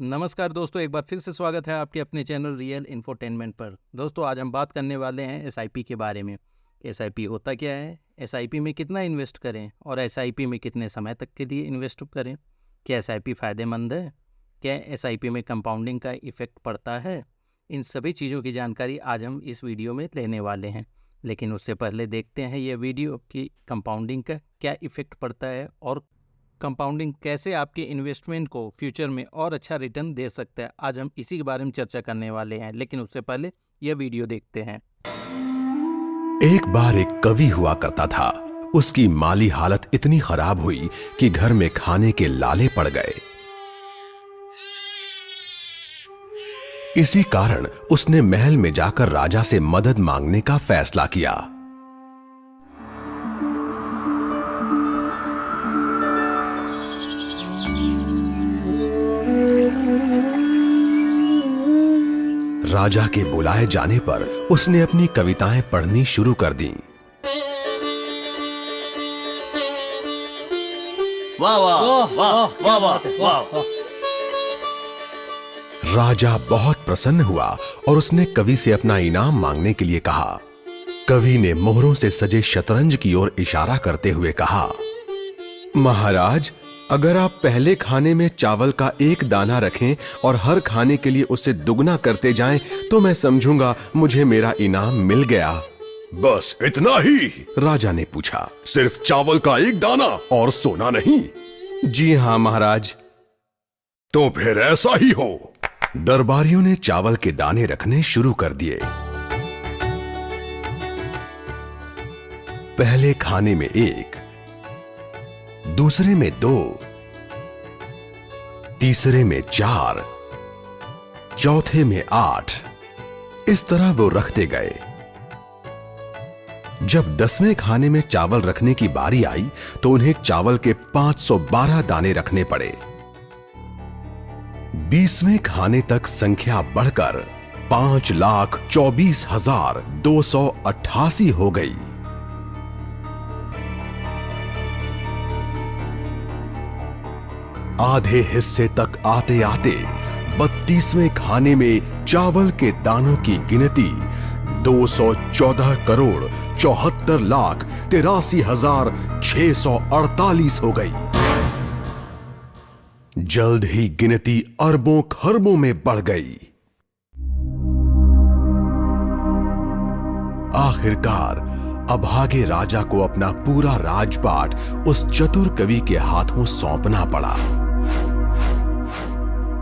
नमस्कार दोस्तों, एक बार फिर से स्वागत है आपके अपने चैनल रियल इन्फोटेनमेंट पर। दोस्तों, आज हम बात करने वाले हैं एसआईपी के बारे में। एसआईपी होता क्या है, एसआईपी में कितना इन्वेस्ट करें और एसआईपी में कितने समय तक के लिए इन्वेस्ट करें, क्या एसआईपी फ़ायदेमंद है, क्या एसआईपी में कंपाउंडिंग का इफ़ेक्ट पड़ता है। इन सभी चीज़ों की जानकारी आज हम इस वीडियो में लेने वाले हैं। लेकिन उससे पहले देखते हैं ये वीडियो कि कंपाउंडिंग का क्या इफ़ेक्ट पड़ता है और कंपाउंडिंग कैसे आपके इन्वेस्टमेंट को फ्यूचर में और अच्छा रिटर्न दे सकता है। आज हम इसी के बारे में चर्चा करने वाले हैं, लेकिन उससे पहले यह वीडियो देखते हैं। एक बार एक कवि हुआ करता था। उसकी माली हालत इतनी खराब हुई कि घर में खाने के लाले पड़ गए। इसी कारण उसने महल में जाकर राजा से मदद मांगने का फैसला किया। राजा के बुलाए जाने पर उसने अपनी कविताएं पढ़नी शुरू कर दी। वाह वाह वाह वाह वाह वाह। राजा बहुत प्रसन्न हुआ और उसने कवि से अपना इनाम मांगने के लिए कहा। कवि ने मोहरों से सजे शतरंज की ओर इशारा करते हुए कहा, महाराज, अगर आप पहले खाने में चावल का एक दाना रखें और हर खाने के लिए उसे दुगना करते जाएं, तो मैं समझूंगा मुझे मेरा इनाम मिल गया। बस इतना ही? राजा ने पूछा। सिर्फ चावल का एक दाना और सोना नहीं? जी हाँ महाराज। तो फिर ऐसा ही हो। दरबारियों ने चावल के दाने रखने शुरू कर दिए। पहले खाने में एक, दूसरे में 2, तीसरे में 4, चौथे में 8। इस तरह वो रखते गए। जब 10वें खाने में चावल रखने की बारी आई तो उन्हें चावल के 512 दाने रखने पड़े। 20वें खाने तक संख्या बढ़कर 5,24,288 हो गई। आधे हिस्से तक आते आते 32वें खाने में चावल के दानों की गिनती 214,74,83,648 हो गई। जल्द ही गिनती अरबों खरबों में बढ़ गई। आखिरकार अभागे राजा को अपना पूरा राजपाट उस चतुर कवि के हाथों सौंपना पड़ा।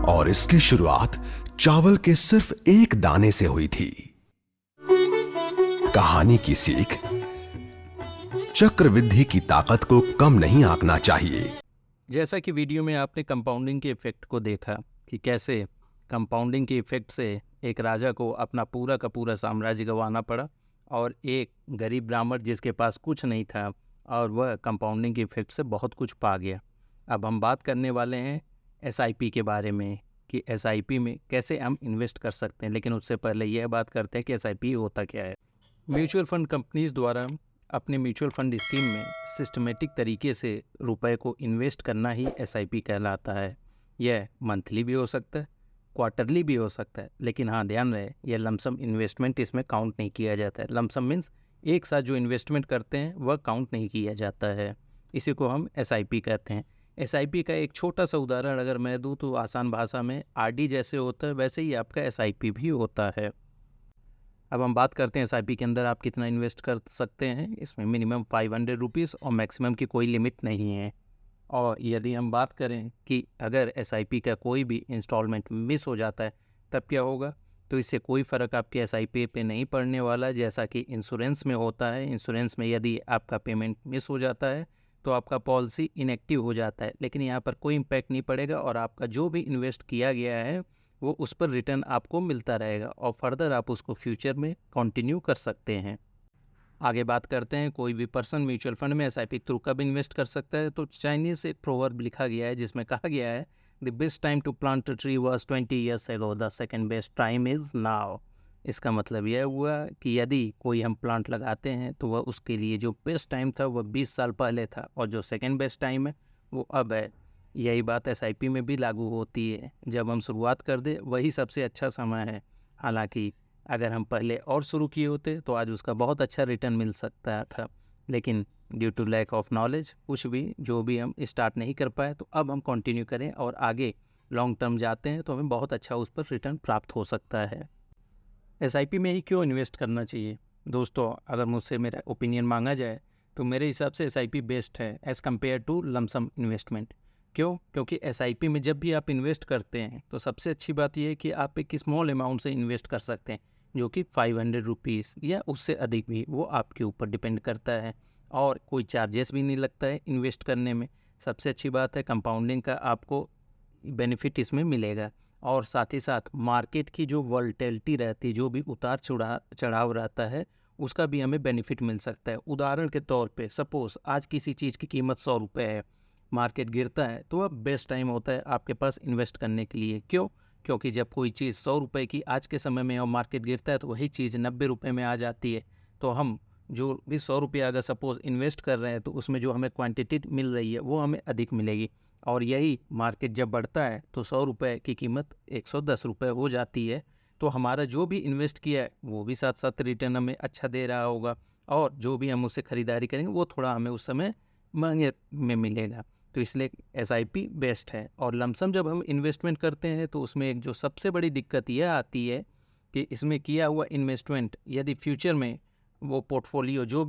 और इसकी शुरुआत चावल के सिर्फ एक दाने से हुई थी। कहानी की सीख, चक्रवृद्धि की ताकत को कम नहीं आंकना चाहिए। जैसा कि वीडियो में आपने कंपाउंडिंग के इफ़ेक्ट को देखा कि कैसे कंपाउंडिंग के इफ़ेक्ट से एक राजा को अपना पूरा का पूरा साम्राज्य गंवाना पड़ा और एक गरीब ब्राह्मण जिसके पास कुछ नहीं था और वह कंपाउंडिंग के इफ़ेक्ट से बहुत कुछ पा गया। अब हम बात करने वाले हैं एसआईपी के बारे में कि एसआईपी में कैसे हम इन्वेस्ट कर सकते हैं। लेकिन उससे पहले यह बात करते हैं कि एसआईपी होता क्या है। म्यूचुअल फंड कंपनीज द्वारा अपने म्यूचुअल फंड स्कीम में सिस्टमेटिक तरीके से रुपए को इन्वेस्ट करना ही एसआईपी कहलाता है। यह मंथली भी हो सकता है, क्वार्टरली भी हो सकता है, लेकिन हाँ ध्यान रहे यह लमसम इन्वेस्टमेंट इसमें काउंट नहीं किया जाता है। लमसम मीन्स एक साथ जो इन्वेस्टमेंट करते हैं वह काउंट नहीं किया जाता है। इसी को हम एसआईपी कहते हैं। एसआईपी का एक छोटा सा उदाहरण अगर मैं दूं तो आसान भाषा में आरडी जैसे होता है वैसे ही आपका एसआईपी भी होता है। अब हम बात करते हैं एसआईपी के अंदर आप कितना इन्वेस्ट कर सकते हैं। इसमें मिनिमम 500 रुपीज़ और मैक्सिमम की कोई लिमिट नहीं है। और यदि हम बात करें कि अगर एसआईपी का कोई भी इंस्टॉलमेंट मिस हो जाता है तब क्या होगा, तो इससे कोई फ़र्क आपके एसआईपी पे नहीं पड़ने वाला। जैसा कि इंश्योरेंस में होता है, इंश्योरेंस में यदि आपका पेमेंट मिस हो जाता है तो आपका पॉलिसी इनएक्टिव हो जाता है, लेकिन यहाँ पर कोई इम्पैक्ट नहीं पड़ेगा और आपका जो भी इन्वेस्ट किया गया है वो उस पर रिटर्न आपको मिलता रहेगा और फर्दर आप उसको फ्यूचर में कंटिन्यू कर सकते हैं। आगे बात करते हैं कोई भी पर्सन म्यूचुअल फंड में एसआईपी थ्रू कब इन्वेस्ट कर सकता है। तो चाइनीज़ एक प्रोवर्ब लिखा गया है जिसमें कहा गया है, the best time to plant a tree was 20 years ago, the second best time is now. इसका मतलब यह हुआ कि यदि कोई हम प्लांट लगाते हैं तो वह उसके लिए जो बेस्ट टाइम था वह 20 साल पहले था और जो सेकंड बेस्ट टाइम है वो अब है। यही बात एसआईपी में भी लागू होती है। जब हम शुरुआत कर दें वही सबसे अच्छा समय है। हालांकि अगर हम पहले और शुरू किए होते तो आज उसका बहुत अच्छा रिटर्न मिल सकता था, लेकिन due to lack of knowledge कुछ भी जो भी हम स्टार्ट नहीं कर पाए, तो अब हम कंटिन्यू करें और आगे लॉन्ग टर्म जाते हैं तो हमें बहुत अच्छा उस पर रिटर्न प्राप्त हो सकता है। एसआईपी में ही क्यों इन्वेस्ट करना चाहिए? दोस्तों, अगर मुझसे मेरा ओपिनियन मांगा जाए तो मेरे हिसाब से एसआईपी बेस्ट है as compare to lump sum investment. क्यों? क्योंकि एसआईपी में जब भी आप इन्वेस्ट करते हैं तो सबसे अच्छी बात यह है कि आप एक स्मॉल अमाउंट से इन्वेस्ट कर सकते हैं, जो कि 500 रुपीज़ या उससे अधिक भी, वो आपके ऊपर डिपेंड करता है। और कोई चार्जेस भी नहीं लगता है इन्वेस्ट करने में। सबसे अच्छी बात है कंपाउंडिंग का आपको बेनिफिट इसमें मिलेगा। और साथ ही साथ मार्केट की जो वॉलेटिलिटी रहती है, जो भी उतार चढ़ाव रहता है, उसका भी हमें बेनिफिट मिल सकता है। उदाहरण के तौर पे सपोज़ आज किसी चीज़ की कीमत 100 रुपये है, मार्केट गिरता है, तो अब बेस्ट टाइम होता है आपके पास इन्वेस्ट करने के लिए। क्यों? क्योंकि जब कोई चीज़ 100 रुपये की आज के समय में और मार्केट गिरता है तो वही चीज़ 90 रुपये में आ जाती है। तो हम जो भी 100 रुपये अगर सपोज़ इन्वेस्ट कर रहे हैं तो उसमें जो हमें क्वांटिटी मिल रही है वो हमें अधिक मिलेगी। और यही मार्केट जब बढ़ता है तो 100 रुपये की कीमत 110 रुपये हो जाती है। तो हमारा जो भी इन्वेस्ट किया है वो भी साथ साथ रिटर्न हमें अच्छा दे रहा होगा, और जो भी हम उससे ख़रीदारी करेंगे वो थोड़ा हमें उस समय महंगे में मिलेगा। तो इसलिए एसआईपी बेस्ट है। और लमसम जब हम इन्वेस्टमेंट करते हैं तो उसमें एक जो सबसे बड़ी दिक्कत यह आती है कि इसमें किया हुआ इन्वेस्टमेंट यदि फ्यूचर में वो पोर्टफोलियो जो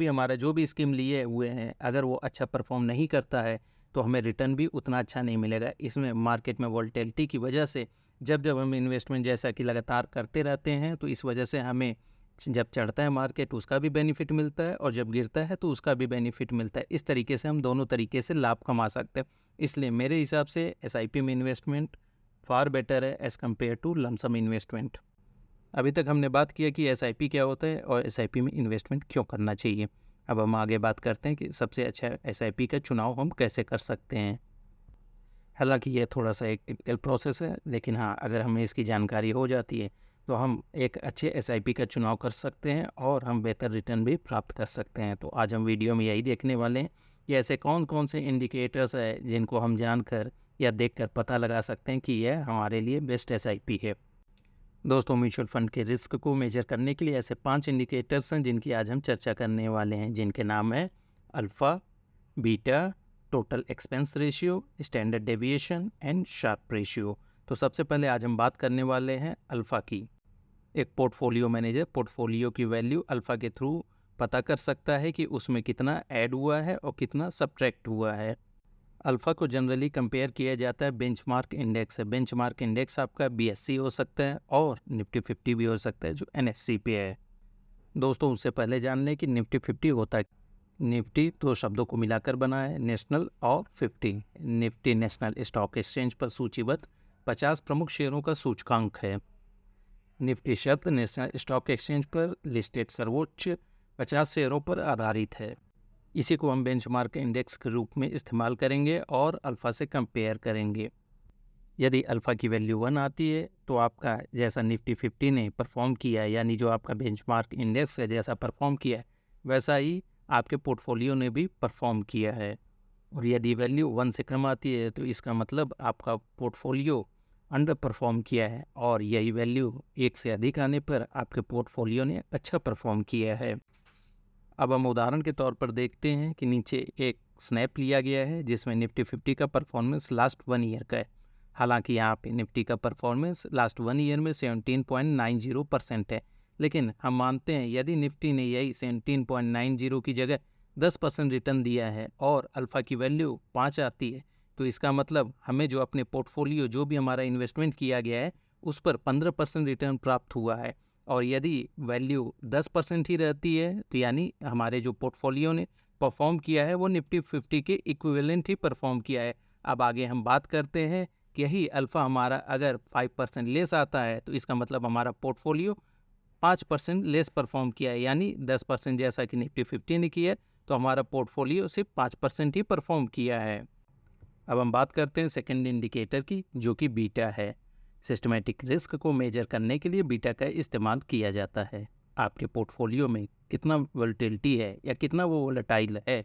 भी स्कीम लिए हुए हैं अगर वो अच्छा परफॉर्म नहीं करता है तो हमें रिटर्न भी उतना अच्छा नहीं मिलेगा। इसमें मार्केट में वॉलेटिलिटी की वजह से जब हम इन्वेस्टमेंट जैसा कि लगातार करते रहते हैं तो इस वजह से हमें जब चढ़ता है मार्केट उसका भी बेनिफिट मिलता है, और जब गिरता है तो उसका भी बेनिफिट मिलता है। इस तरीके से हम दोनों तरीके से लाभ कमा सकते हैं। इसलिए मेरे हिसाब से एसआईपी में इन्वेस्टमेंट फार बेटर है as compare to lump sum investment. अभी तक हमने बात किया कि एसआईपी क्या होता है और एसआईपी में इन्वेस्टमेंट क्यों करना चाहिए। अब हम आगे बात करते हैं कि सबसे अच्छा एसआईपी का चुनाव हम कैसे कर सकते हैं। हालांकि ये थोड़ा सा एक टिपिकल प्रोसेस है, लेकिन हाँ, अगर हमें इसकी जानकारी हो जाती है तो हम एक अच्छे एसआईपी का चुनाव कर सकते हैं और हम बेहतर रिटर्न भी प्राप्त कर सकते हैं। तो आज हम वीडियो में यही देखने वाले हैं कि ऐसे कौन कौन से इंडिकेटर्स हैं जिनको हम जानकर या देखकर पता लगा सकते हैं कि यह हमारे लिए बेस्ट एसआईपी है। दोस्तों, म्यूचुअल फंड के रिस्क को मेजर करने के लिए ऐसे 5 इंडिकेटर्स हैं जिनकी आज हम चर्चा करने वाले हैं, जिनके नाम है alpha, beta, total expense ratio, standard deviation and Sharpe ratio. तो सबसे पहले आज हम बात करने वाले हैं अल्फ़ा की। एक पोर्टफोलियो मैनेजर पोर्टफोलियो की वैल्यू अल्फ़ा के थ्रू पता कर सकता है कि उसमें कितना ऐड हुआ है और कितना सब्ट्रैक्ट हुआ है। अल्फ़ा को जनरली कंपेयर किया जाता है बेंचमार्क इंडेक्स से। बेंचमार्क इंडेक्स आपका बीएससी हो सकता है और निफ्टी 50 भी हो सकता है जो एनएससी पे है। दोस्तों, उससे पहले जान लें कि निफ्टी 50 होता है। निफ्टी 2 शब्दों को मिलाकर बना है, नेशनल और 50। निफ्टी नेशनल स्टॉक एक्सचेंज पर सूचीबद्ध 50 प्रमुख शेयरों का सूचकांक है। निफ्टी शब्द नेशनल स्टॉक एक्सचेंज पर लिस्टेड सर्वोच्च 50 शेयरों पर आधारित है। इसी को हम बेंचमार्क इंडेक्स के रूप में इस्तेमाल करेंगे और अल्फ़ा से कंपेयर करेंगे। यदि अल्फ़ा की वैल्यू 1 आती है तो आपका जैसा निफ्टी 50 ने परफॉर्म किया है, यानी जो आपका बेंचमार्क इंडेक्स है जैसा परफॉर्म किया है वैसा ही आपके पोर्टफोलियो ने भी परफॉर्म किया है। और यदि वैल्यू 1 से कम आती है तो इसका मतलब आपका पोर्टफोलियो अंडर परफॉर्म किया है, और यही वैल्यू 1 से अधिक आने पर आपके पोर्टफोलियो ने अच्छा परफॉर्म किया है। अब हम उदाहरण के तौर पर देखते हैं कि नीचे एक स्नैप लिया गया है जिसमें निफ्टी 50 का परफॉर्मेंस लास्ट 1 ईयर का है। हालांकि यहाँ पे निफ्टी का परफॉर्मेंस लास्ट 1 ईयर में 17.90% है, लेकिन हम मानते हैं यदि निफ्टी ने यही 17.90 की जगह 10% रिटर्न दिया है और अल्फ़ा की वैल्यू 5 आती है तो इसका मतलब हमें जो अपने पोर्टफोलियो जो भी हमारा इन्वेस्टमेंट किया गया है उस पर 15% रिटर्न प्राप्त हुआ है। और यदि वैल्यू 10% ही रहती है तो यानी हमारे जो पोर्टफोलियो ने परफॉर्म किया है वो निफ्टी 50 के इक्विवेलेंट ही परफॉर्म किया है। अब आगे हम बात करते हैं कि यही अल्फ़ा हमारा अगर 5% लेस आता है तो इसका मतलब हमारा पोर्टफोलियो 5% लेस परफॉर्म किया है, यानी 10% जैसा कि निफ्टी 50 ने किया है तो हमारा पोर्टफोलियो सिर्फ 5% ही परफॉर्म किया है। अब हम बात करते हैं सेकंड इंडिकेटर की, जो कि बीटा है। सिस्टमैटिक रिस्क को मेजर करने के लिए बीटा का इस्तेमाल किया जाता है। आपके पोर्टफोलियो में कितना वोलेटिलिटी है या कितना वो वोलेटाइल है,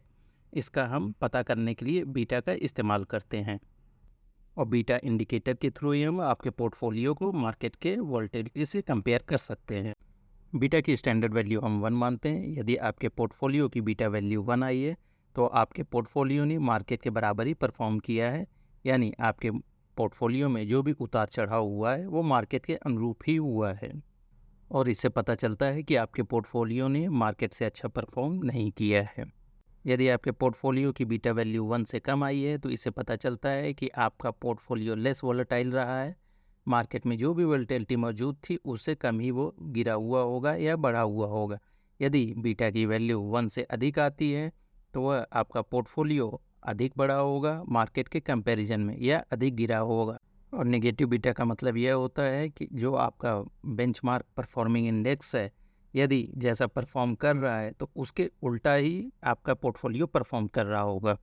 इसका हम पता करने के लिए बीटा का इस्तेमाल करते हैं। और बीटा इंडिकेटर के थ्रू ही हम आपके पोर्टफोलियो को मार्केट के वोलेटिलिटी से कंपेयर कर सकते हैं। बीटा की स्टैंडर्ड वैल्यू हम 1 मानते हैं। यदि आपके पोर्टफोलियो की बीटा वैल्यू 1 आई है तो आपके पोर्टफोलियो ने मार्केट के बराबर ही परफॉर्म किया है, यानी आपके पोर्टफोलियो में जो भी उतार चढ़ाव हुआ है वो मार्केट के अनुरूप ही हुआ है। और इससे पता चलता है कि आपके पोर्टफोलियो ने मार्केट से अच्छा परफॉर्म नहीं किया है। यदि आपके पोर्टफोलियो की बीटा वैल्यू 1 से कम आई है तो इससे पता चलता है कि आपका पोर्टफोलियो लेस वोलेटाइल रहा है, मार्केट में जो भी वोलेटिलिटी मौजूद थी उससे कम ही वो गिरा हुआ होगा या बढ़ा हुआ होगा। यदि बीटा की वैल्यू 1 से अधिक आती है तो वह आपका पोर्टफोलियो अधिक बढ़ा होगा मार्केट के कंपैरिजन में या अधिक गिरा होगा। और नेगेटिव बीटा का मतलब यह होता है कि जो आपका बेंचमार्क परफॉर्मिंग इंडेक्स है, यदि जैसा परफॉर्म कर रहा है तो उसके उल्टा ही आपका पोर्टफोलियो परफॉर्म कर रहा होगा।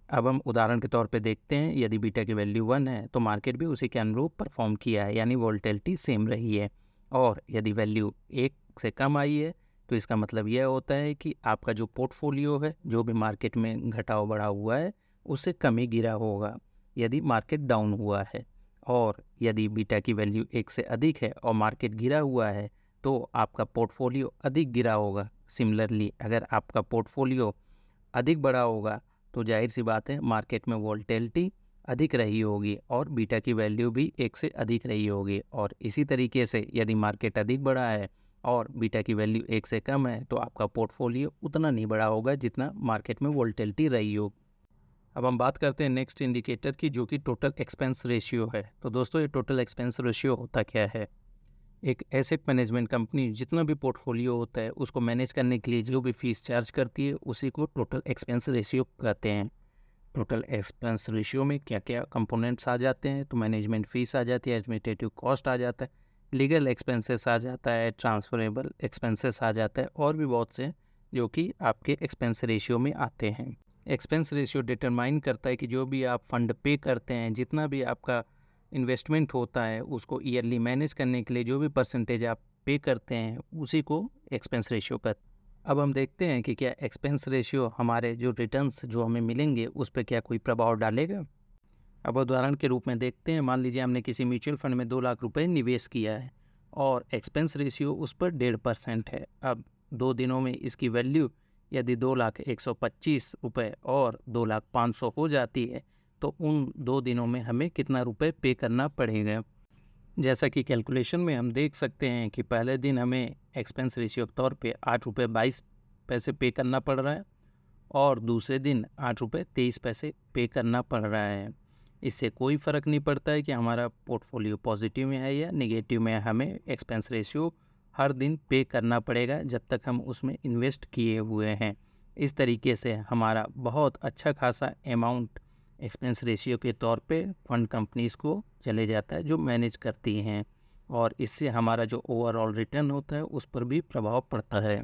अब हम उदाहरण के तौर पे देखते हैं, यदि बीटा की वैल्यू 1 है तो मार्केट भी उसी के अनुरूप परफॉर्म किया है, यानी वोलेटिलिटी सेम रही है। और यदि वैल्यू 1 से कम आई है तो इसका मतलब यह होता है कि आपका जो पोर्टफोलियो है जो भी मार्केट में घटाव बढ़ा हुआ है उससे कम ही गिरा होगा यदि मार्केट डाउन हुआ है। और यदि बीटा की वैल्यू 1 से अधिक है और मार्केट गिरा हुआ है तो आपका पोर्टफोलियो अधिक गिरा होगा। सिमिलरली अगर आपका पोर्टफोलियो अधिक बढ़ा होगा तो जाहिर सी बात है मार्केट में वोलेटिलिटी अधिक रही होगी और बीटा की वैल्यू भी 1 से अधिक रही होगी। और इसी तरीके से यदि मार्केट अधिक बढ़ा है और बीटा की वैल्यू 1 से कम है तो आपका पोर्टफोलियो उतना नहीं बढ़ा होगा जितना मार्केट में वोलेटिलिटी रही हो। अब हम बात करते हैं नेक्स्ट इंडिकेटर की, जो कि टोटल एक्सपेंस रेशियो है। तो दोस्तों ये टोटल एक्सपेंस रेशियो होता क्या है? एक एसेट मैनेजमेंट कंपनी जितना भी पोर्टफोलियो होता है उसको मैनेज करने के लिए जो भी फीस चार्ज करती है उसी को टोटल एक्सपेंस रेशियो कहते हैं। टोटल एक्सपेंस रेशियो में क्या क्या कंपोनेंट्स आ जाते हैं? तो मैनेजमेंट फीस आ जाती है, एडमिनिस्ट्रेटिव कॉस्ट आ जाता है, लीगल एक्सपेंसेस आ जाता है, ट्रांसफरेबल एक्सपेंसेस आ जाता है और भी बहुत से जो कि आपके एक्सपेंस रेशियो में आते हैं। एक्सपेंस रेशियो डिटरमाइन करता है कि जो भी आप फंड पे करते हैं, जितना भी आपका इन्वेस्टमेंट होता है उसको ईयरली मैनेज करने के लिए जो भी परसेंटेज आप पे करते हैं उसी को एक्सपेंस रेशियो कहते हैं। अब हम देखते हैं कि क्या एक्सपेंस रेशियो हमारे जो रिटर्न्स जो हमें मिलेंगे उस पर क्या कोई प्रभाव डालेगा। अब उदाहरण के रूप में देखते हैं, मान लीजिए हमने किसी म्यूचुअल फंड में 2 लाख रुपए निवेश किया है और एक्सपेंस रेशियो उस पर 1.5% है। अब 2 दिनों में इसकी वैल्यू यदि 2,125 रुपये और 2,500 हो जाती है तो उन 2 दिनों में हमें कितना रुपए पे करना पड़ेगा। जैसा कि कैलकुलेशन में हम देख सकते हैं कि पहले दिन हमें एक्सपेंस रेशियो के तौर पे 8.22 रुपये पे करना पड़ रहा है और दूसरे दिन 8.23 रुपये पे करना पड़ रहा है। इससे कोई फ़र्क नहीं पड़ता है कि हमारा पोर्टफोलियो पॉजिटिव में है या नेगेटिव में है, हमें एक्सपेंस रेशियो हर दिन पे करना पड़ेगा जब तक हम उसमें इन्वेस्ट किए हुए हैं। इस तरीके से हमारा बहुत अच्छा खासा अमाउंट एक्सपेंस रेशियो के तौर पे फंड कंपनीज़ को चले जाता है जो मैनेज करती हैं और इससे हमारा जो ओवरऑल रिटर्न होता है उस पर भी प्रभाव पड़ता है।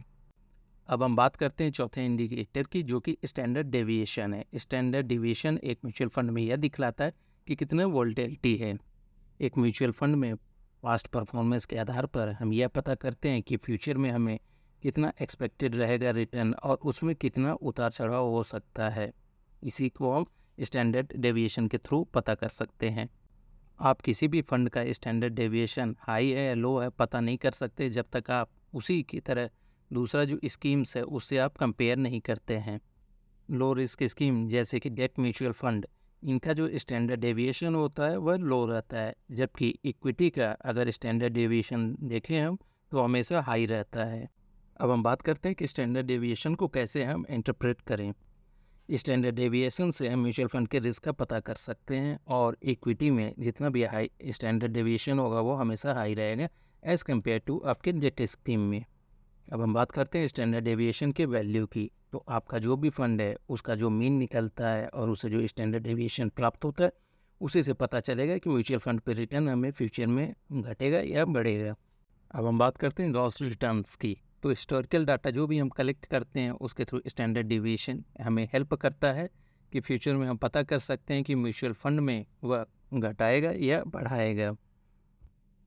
अब हम बात करते हैं चौथे इंडिकेटर की, जो कि स्टैंडर्ड डेविएशन है। स्टैंडर्ड डेविएशन एक म्यूचुअल फंड में यह दिखलाता है कि कितना वोलेटिलिटी है। एक म्यूचुअल फंड में पास्ट परफॉर्मेंस के आधार पर हम यह पता करते हैं कि फ्यूचर में हमें कितना एक्सपेक्टेड रहेगा रिटर्न और उसमें कितना उतार चढ़ाव हो सकता है। इसी को हम स्टैंडर्ड डेविएशन के थ्रू पता कर सकते हैं। आप किसी भी फंड का स्टैंडर्ड डेविएशन हाई है या लो है पता नहीं कर सकते जब तक आप उसी की तरह दूसरा जो स्कीम्स है उससे आप कंपेयर नहीं करते हैं। लो रिस्क स्कीम जैसे कि डेट म्यूचुअल फंड, इनका जो स्टैंडर्ड डेविएशन होता है वह लो रहता है, जबकि इक्विटी का अगर स्टैंडर्ड डेविएशन देखें हम तो हमेशा हाई रहता है। अब हम बात करते हैं कि स्टैंडर्ड डेविएशन को कैसे हम इंटरप्रेट करें। स्टैंडर्ड डेविएशन से हम म्यूचुअल फंड के रिस्क का पता कर सकते हैं और इक्विटी में जितना भी हाई स्टैंडर्ड डेविएशन होगा वो हमेशा हाई रहेगा एज़ कम्पेयर टू आपके डेट स्कीम में। अब हम बात करते हैं स्टैंडर्ड डेविएशन के वैल्यू की। तो आपका जो भी फंड है उसका जो मीन निकलता है और उसे जो स्टैंडर्ड डेविएशन प्राप्त होता है उसी से पता चलेगा कि म्यूचुअल फंड पे रिटर्न हमें फ्यूचर में घटेगा या बढ़ेगा। अब हम बात करते हैं ग्रॉस रिटर्न्स की। तो हिस्टोरिकल डाटा जो भी हम कलेक्ट करते हैं उसके थ्रू स्टैंडर्ड डेविएशन हमें हेल्प करता है कि फ्यूचर में हम पता कर सकते हैं कि म्यूचुअल फंड में वह घटाएगा या बढ़ाएगा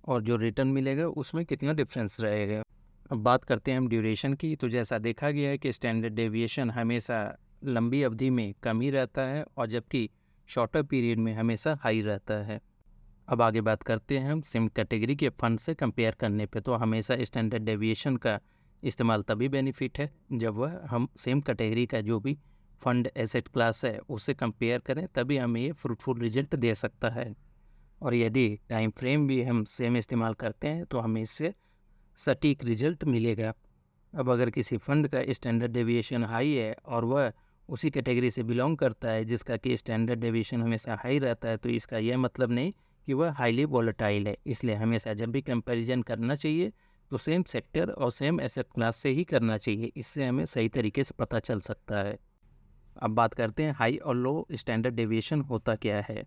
और जो रिटर्न मिलेगा उसमें कितना डिफरेंस रहेगा। अब बात करते हैं हम ड्यूरेशन की। तो जैसा देखा गया है कि स्टैंडर्ड डेविएशन हमेशा लंबी अवधि में कम ही रहता है और जबकि शॉर्टर पीरियड में हमेशा हाई रहता है। अब आगे बात करते हैं हम सेम कैटेगरी के फंड से कंपेयर करने पे। तो हमेशा स्टैंडर्ड डेविएशन का इस्तेमाल तभी बेनिफिट है जब वह हम सेम कैटेगरी का जो भी फंड एसेट क्लास है उससे कंपेयर करें, तभी हमें ये फ्रूटफुल रिजल्ट दे सकता है। और यदि टाइम फ्रेम भी हम सेम इस्तेमाल करते हैं तो हमें इससे सटीक रिजल्ट मिलेगा। अब अगर किसी फंड का स्टैंडर्ड डेविएशन हाई है और वह उसी कैटेगरी से बिलोंग करता है जिसका कि स्टैंडर्ड डेविएशन हमेशा हाई रहता है, तो इसका यह मतलब नहीं कि वह हाईली वॉलेटाइल है। इसलिए हमेशा जब भी कंपैरिजन करना चाहिए तो सेम सेक्टर और सेम एसेट क्लास से ही करना चाहिए। इससे हमें सही तरीके से पता चल सकता है। अब बात करते हैं हाई और लो स्टैंडर्ड डेविएशन होता क्या है।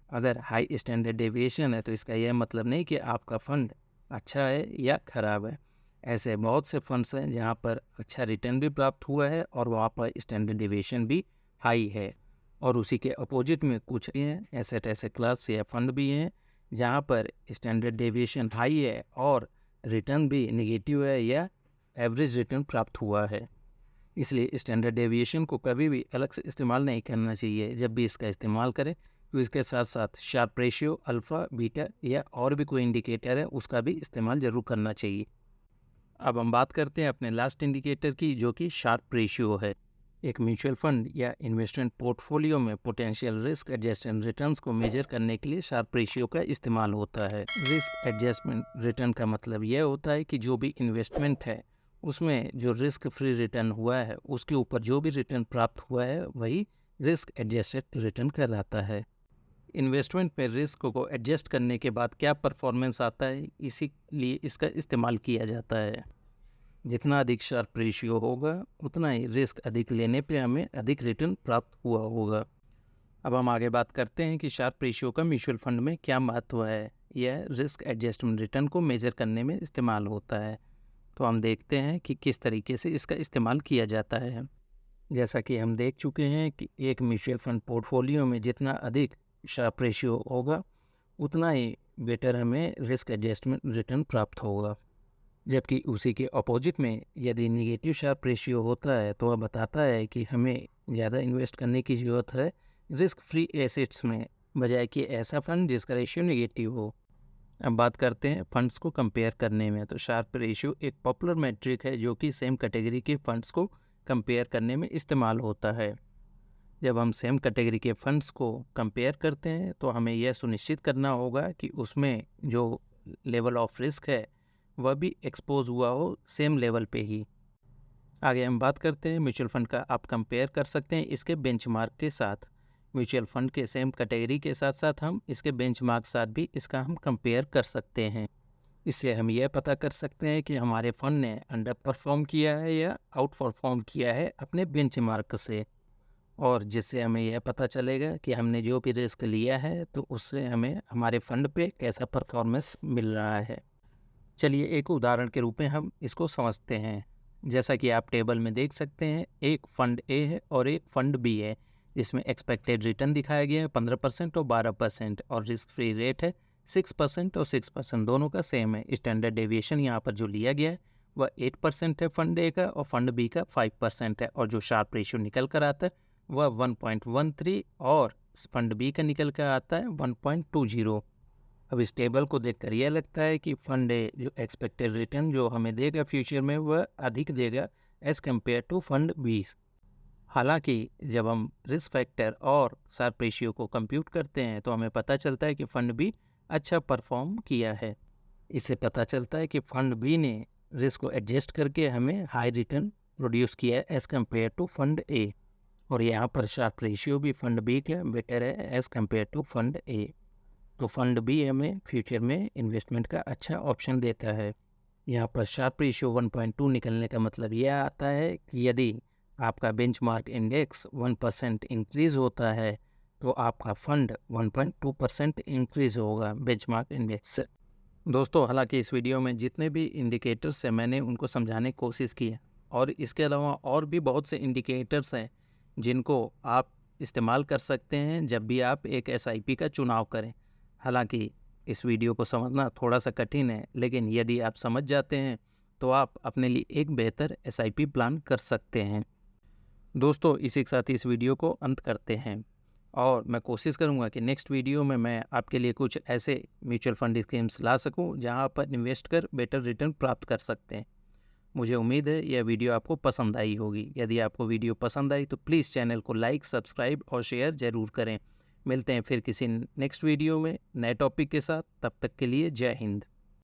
अगर हाई स्टैंडर्ड डेविएशन है तो इसका यह मतलब नहीं कि आपका फ़ंड अच्छा है या ख़राब है। ऐसे बहुत से फंड्स हैं जहाँ पर अच्छा रिटर्न भी प्राप्त हुआ है और वहाँ पर स्टैंडर्ड डेविएशन भी हाई है। और उसी के अपोजिट में कुछ हैं एसेट ऐसे क्लास या फंड भी हैं जहाँ पर स्टैंडर्ड डेविएशन हाई है और रिटर्न भी नेगेटिव है या एवरेज रिटर्न प्राप्त हुआ है। इसलिए स्टैंडर्ड डेविएशन को कभी भी अलग से इस्तेमाल नहीं करना चाहिए। जब भी इसका इस्तेमाल करें तो इसके साथ साथ शार्प रेशियो, अल्फ़ा, बीटा या और भी कोई इंडिकेटर है उसका भी इस्तेमाल ज़रूर करना चाहिए। अब हम बात करते हैं अपने लास्ट इंडिकेटर की, जो कि शार्प रेशियो है। एक म्यूचुअल फंड या इन्वेस्टमेंट पोर्टफोलियो में पोटेंशियल रिस्क एडजस्टेड रिटर्न्स को मेजर करने के लिए शार्प रेशियो का इस्तेमाल होता है। रिस्क एडजस्टमेंट रिटर्न का मतलब यह होता है कि जो भी इन्वेस्टमेंट है उसमें जो रिस्क फ्री रिटर्न हुआ है उसके ऊपर जो भी रिटर्न प्राप्त हुआ है वही रिस्क एडजस्टेड रिटर्न कहलाता है। इन्वेस्टमेंट में रिस्क को एडजस्ट करने के बाद क्या परफॉर्मेंस आता है, इसीलिए इसका इस्तेमाल किया जाता है। जितना अधिक शार्प रेशियो होगा उतना ही रिस्क अधिक लेने पे हमें अधिक रिटर्न प्राप्त हुआ होगा। अब हम आगे बात करते हैं कि शार्प रेशियो का म्यूचुअल फंड में क्या महत्व है। यह रिस्क एडजस्टमेंट रिटर्न को मेजर करने में इस्तेमाल होता है। तो हम देखते हैं कि किस तरीके से इसका इस्तेमाल किया जाता है। जैसा कि हम देख चुके हैं कि एक म्यूचुअल फंड पोर्टफोलियो में जितना अधिक शार्प रेशियो होगा उतना ही बेटर हमें रिस्क एडजस्टमेंट रिटर्न प्राप्त होगा। जबकि उसी के अपोजिट में यदि निगेटिव शार्प रेशियो होता है तो वह बताता है कि हमें ज़्यादा इन्वेस्ट करने की ज़रूरत है रिस्क फ्री एसेट्स में, बजाय कि ऐसा फंड जिसका रेशियो निगेटिव हो। अब बात करते हैं फंड्स को कंपेयर करने में। तो शार्प रेशियो एक पॉपुलर मैट्रिक है जो कि सेम कैटेगरी के फंड्स को कंपेयर करने में इस्तेमाल होता है। जब हम सेम कैटेगरी के फंड्स को कंपेयर करते हैं तो हमें यह सुनिश्चित करना होगा कि उसमें जो लेवल ऑफ रिस्क है वह भी एक्सपोज हुआ हो सेम लेवल पे ही। आगे हम बात करते हैं म्यूचुअल फंड का आप कंपेयर कर सकते हैं इसके बेंचमार्क के साथ। म्यूचुअल फंड के सेम कैटेगरी के साथ साथ हम इसके बेंचमार्क साथ भी इसका हम कंपेयर कर सकते हैं। इससे हम यह पता कर सकते हैं कि हमारे फंड ने अंडर परफॉर्म किया है या आउट परफॉर्म किया है अपने बेंचमार्क से, और जिससे हमें यह पता चलेगा कि हमने जो भी रिस्क लिया है तो उससे हमें हमारे फंड पे कैसा परफॉर्मेंस मिल रहा है। चलिए एक उदाहरण के रूप में हम इसको समझते हैं। जैसा कि आप टेबल में देख सकते हैं, एक फ़ंड ए है और एक फ़ंड बी है जिसमें एक्सपेक्टेड रिटर्न दिखाया गया है 15% और 12%, और रिस्क फ्री रेट है 6% और 6%, दोनों का सेम है। स्टैंडर्ड डेविएशन यहाँ पर जो लिया गया है वह 8% है फ़ंड ए का और फ़ंड बी का 5% है, और जो शार्प रेशियो निकल कर आता है वह 1.13 और फ़ंड बी का निकल कर आता है 1.20। अब इस टेबल को देखकर यह लगता है कि फंड ए जो एक्सपेक्टेड रिटर्न जो हमें देगा फ्यूचर में वह अधिक देगा as compare to fund B. हालांकि जब हम रिस्क फैक्टर और शार्प रेशियो को कंप्यूट करते हैं तो हमें पता चलता है कि फ़ंड बी अच्छा परफॉर्म किया है। इससे पता चलता है कि फ़ंड बी ने रिस्क को एडजस्ट करके हमें हाई रिटर्न प्रोड्यूस किया है एज़ कम्पेयर टू फंड ए, और यहाँ पर शार्प रेशियो भी फंड बी का बेटर है एज़ कम्पेयर टू फंड ए। तो फंड बी हमें फ्यूचर में इन्वेस्टमेंट का अच्छा ऑप्शन देता है। यहाँ पर शार्प रेशियो 1.2 निकलने का मतलब यह आता है कि यदि आपका बेंचमार्क इंडेक्स 1% इंक्रीज़ होता है तो आपका फंड 1.2% इंक्रीज़ होगा बेंचमार्क इंडेक्स से। दोस्तों, हालांकि इस वीडियो में जितने भी इंडिकेटर्स हैं मैंने उनको समझाने की कोशिश की है, और इसके अलावा और भी बहुत से इंडिकेटर्स हैं जिनको आप इस्तेमाल कर सकते हैं जब भी आप एक SIP का चुनाव करें। हालांकि इस वीडियो को समझना थोड़ा सा कठिन है, लेकिन यदि आप समझ जाते हैं तो आप अपने लिए एक बेहतर SIP प्लान कर सकते हैं। दोस्तों, इसी के साथ इस वीडियो को अंत करते हैं, और मैं कोशिश करूंगा कि नेक्स्ट वीडियो में मैं आपके लिए कुछ ऐसे म्यूचुअल फंड स्कीम्स ला सकूं जहां पर इन्वेस्ट कर बेटर रिटर्न प्राप्त कर सकते हैं। मुझे उम्मीद है यह वीडियो आपको पसंद आई होगी। यदि आपको वीडियो पसंद आई तो प्लीज़ चैनल को लाइक, सब्सक्राइब और शेयर ज़रूर करें। मिलते हैं फिर किसी नेक्स्ट वीडियो में नए टॉपिक के साथ। तब तक के लिए जय हिंद।